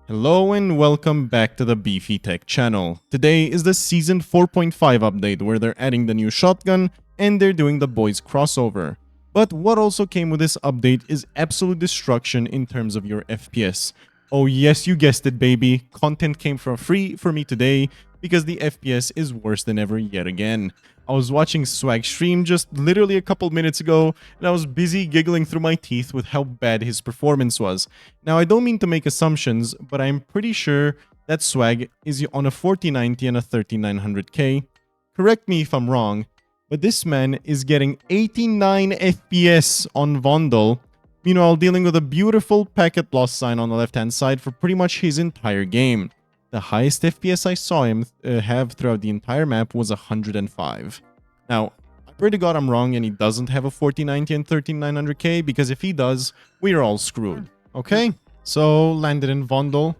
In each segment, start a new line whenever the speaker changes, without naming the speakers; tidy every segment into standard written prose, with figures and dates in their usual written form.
Hello and welcome back to the Beefy Tech channel. Today is the Season 4.5 update where they're adding the new shotgun and they're doing the boys crossover. But what also came with this update is absolute destruction in terms of your FPS. Oh yes, you guessed it baby, content came for free for me today because the FPS is worse than ever yet again. I was watching Swag stream just literally a couple minutes ago, and I was busy giggling through my teeth with how bad his performance was. Now, I don't mean to make assumptions, but I'm pretty sure that Swag is on a 4090 and a 3900K. Correct me if I'm wrong, but this man is getting 89 FPS on Vondel, meanwhile dealing with a beautiful packet loss sign on the left-hand side for pretty much his entire game. The highest FPS I saw him have throughout the entire map was 105. Now, I pray to God I'm wrong and he doesn't have a 4090 and 13900K, because if he does, we are all screwed. Okay, so landed in Vondel.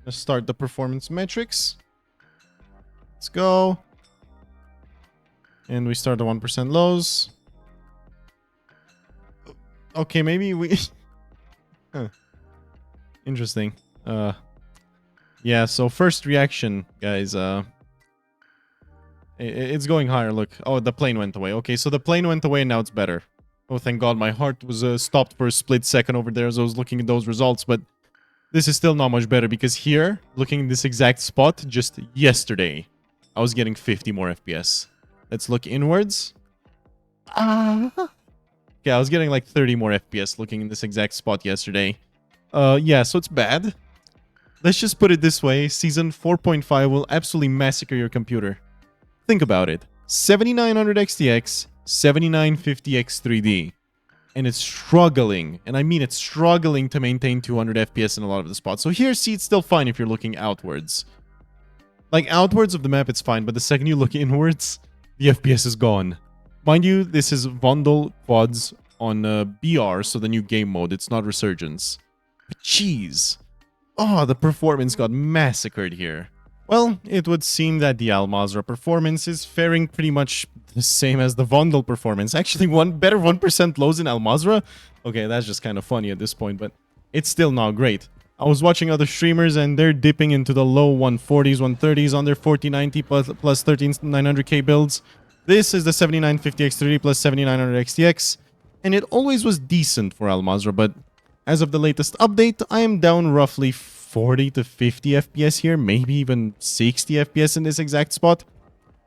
Let's start the performance metrics. Let's go. And we start the 1% lows. Okay, maybe we... huh. Interesting. Yeah, so first reaction, guys, it's going higher, look. Oh, the plane went away. Okay, so the plane went away and now it's better. Oh, thank God, my heart was stopped for a split second over there as I was looking at those results, but this is still not much better because here, looking in this exact spot, just yesterday, I was getting 50 more FPS. Let's look inwards. Okay, I was getting like 30 more FPS looking in this exact spot yesterday. Yeah, so it's bad. Let's just put it this way, Season 4.5 will absolutely massacre your computer. Think about it. 7900 XTX, 7950 X3D. And it's struggling, and I mean it's struggling to maintain 200 FPS in a lot of the spots. So here, see, it's still fine if you're looking outwards. Like, outwards of the map, it's fine, but the second you look inwards, the FPS is gone. Mind you, this is Vondel quads on BR, so the new game mode. It's not Resurgence. But jeez. Oh, the performance got massacred here. Well, it would seem that the Mazrah performance is faring pretty much the same as the Vondel performance. Actually, better 1% lows in Mazrah? Okay, that's just kind of funny at this point, but it's still not great. I was watching other streamers and they're dipping into the low 140s, 130s on their 4090 plus 13900K builds. This is the 7950 X3D plus 7900 XTX, and it always was decent for Mazrah, but as of the latest update, I am down roughly 40 to 50 FPS here, maybe even 60 FPS in this exact spot.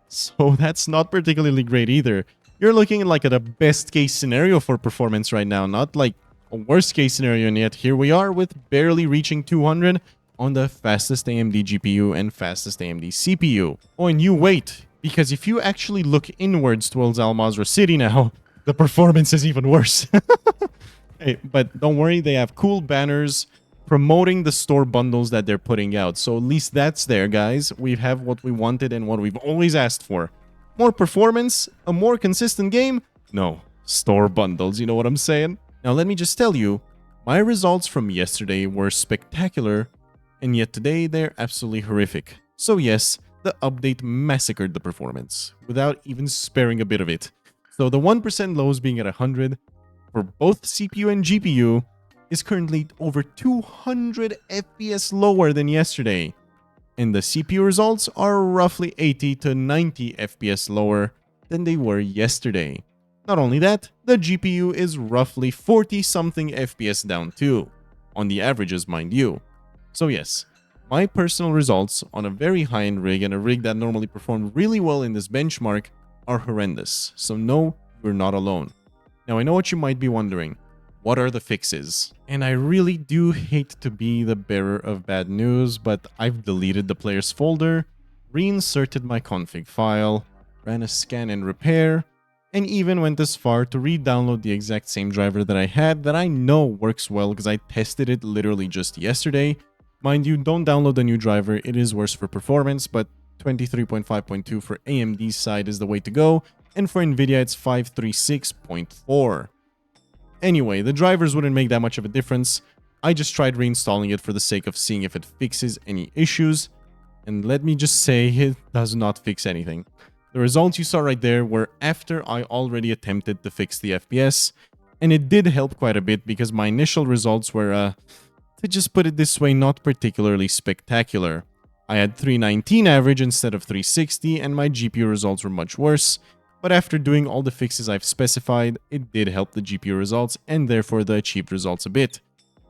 So that's not particularly great either. You're looking like at a best case scenario for performance right now, not like a worst case scenario, and yet here we are with barely reaching 200 on the fastest AMD GPU and fastest AMD CPU. Oh, and you wait, because if you actually look inwards towards Mazrah City now, the performance is even worse. Hey, but don't worry, they have cool banners promoting the store bundles that they're putting out. So at least that's there, guys. We have what we wanted and what we've always asked for. More performance, a more consistent game? No, store bundles, you know what I'm saying? Now let me just tell you, my results from yesterday were spectacular, and yet today they're absolutely horrific. So yes, the update massacred the performance, without even sparing a bit of it. So the 1% lows being at 100, for both CPU and GPU, is currently over 200 FPS lower than yesterday. And the CPU results are roughly 80 to 90 FPS lower than they were yesterday. Not only that, the GPU is roughly 40-something FPS down too, on the averages mind you. So yes, my personal results on a very high-end rig and a rig that normally performed really well in this benchmark are horrendous. So no, you're not alone. Now, I know what you might be wondering. What are the fixes? And I really do hate to be the bearer of bad news, but I've deleted the players folder, reinserted my config file, ran a scan and repair, and even went as far to re-download the exact same driver that I had that I know works well because I tested it literally just yesterday. Mind you, don't download the new driver, it is worse for performance, but 23.5.2 for AMD's side is the way to go, and for Nvidia it's 536.4. Anyway, the drivers wouldn't make that much of a difference. I just tried reinstalling it for the sake of seeing if it fixes any issues, and let me just say, it does not fix anything. The results you saw right there were after I already attempted to fix the FPS, and it did help quite a bit because my initial results were To just put it this way, not particularly spectacular. I had 319 average instead of 360, and my GPU results were much worse, but after doing all the fixes I've specified, it did help the GPU results and therefore the achieved results a bit.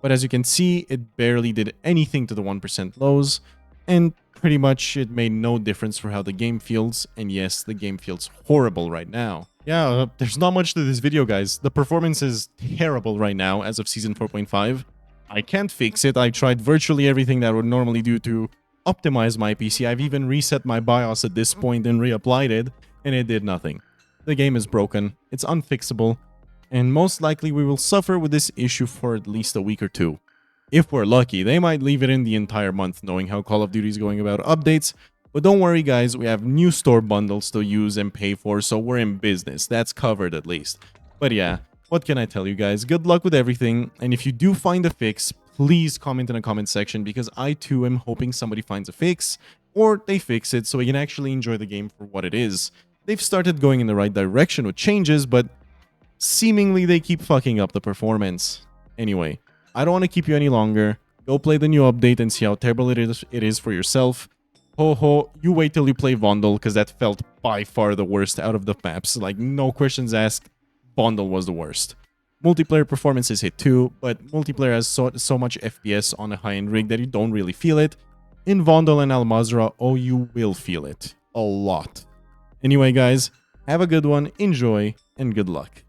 But as you can see, it barely did anything to the 1% lows, and pretty much it made no difference for how the game feels, and yes, the game feels horrible right now. Yeah, there's not much to this video, guys. The performance is terrible right now as of Season 4.5. I can't fix it. I tried virtually everything that I would normally do to optimize my PC. I've even reset my BIOS at this point and reapplied it, and it did nothing. The game is broken, it's unfixable, and most likely we will suffer with this issue for at least a week or two. If we're lucky, they might leave it in the entire month knowing how Call of Duty is going about updates, but don't worry guys, we have new store bundles to use and pay for, so we're in business. That's covered at least. But yeah, what can I tell you guys? Good luck with everything, and if you do find a fix, please comment in the comment section because I too am hoping somebody finds a fix, or they fix it so we can actually enjoy the game for what it is. They've started going in the right direction with changes, but seemingly they keep fucking up the performance. Anyway, I don't want to keep you any longer. Go play the new update and see how terrible it is for yourself. Ho ho, you wait till you play Vondel, because that felt by far the worst out of the maps. Like, no questions asked, Vondel was the worst. Multiplayer performance is hit too, but multiplayer has so much FPS on a high-end rig that you don't really feel it. In Vondel and Mazrah, oh, you will feel it. A lot. Anyway, guys, have a good one, enjoy, and good luck.